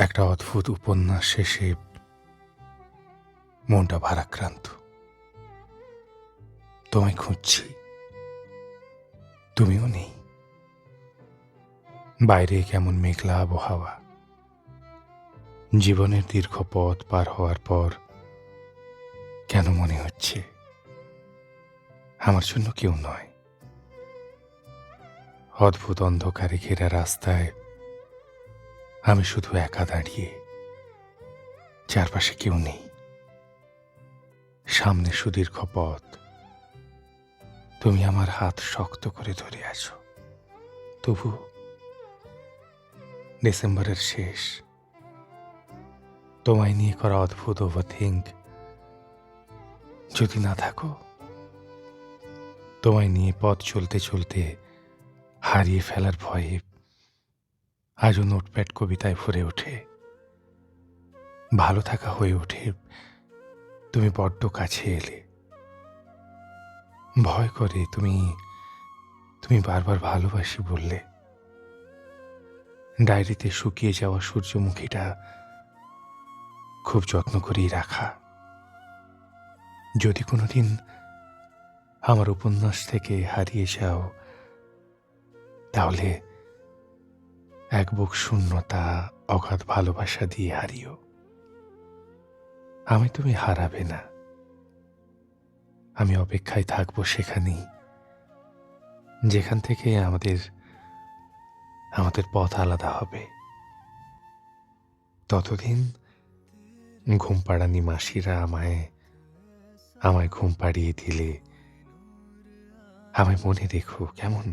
একটা অদ্ভুত উপন্যাস শেষে মনটা ভারাক্রান্ত। তোমায় খুঁজছি, তুমিও নেই। বাইরে কেমন মেঘলা আবহাওয়া। জীবনের দীর্ঘ পথ পার হওয়ার পর কেন মনে হচ্ছে আমার জন্য কেউ নয়। অদ্ভুত অন্ধকারে ঘেরা রাস্তায় আমি শুধু একা দাঁড়িয়ে, চারপাশে কেউ নেই। সামনে সুদীর্ঘ পথ, তুমি আমার হাত শক্ত করে ধরে আছো। তবু ডিসেম্বরের শেষ, তোমায় নিয়ে করা অদ্ভুত ওভারথিঙ্ক যদি না থাকো, তোমায় নিয়ে পথ চলতে চলতে হারিয়ে ফেলার ভয়ে আজও নোটপ্যাড কবিতায় ভরে ওঠে। ভালো থাকা হয়ে ওঠে তুমি বড্ড কাছে এলে। ভয় করে তুমি বারবার ভালোবাসি বললে। ডায়েরিতে শুকিয়ে যাওয়া সূর্যমুখীটা খুব যত্ন করেই রাখা। যদি কোনোদিন আমার উপন্যাস থেকে হারিয়ে যাও, তাহলে এক বুক শূন্যতা অগাধ ভালোবাসা দিয়ে হারিও। আমি তুমি হারাবে না, আমি অপেক্ষায় থাকবো সেখানেই, যেখান থেকে আমাদের পথ আলাদা হবে। ততদিন ঘুম পাড়ানি মাসিরা আমায় ঘুম পাড়িয়ে দিলে আমায় মনে রেখো কেমন।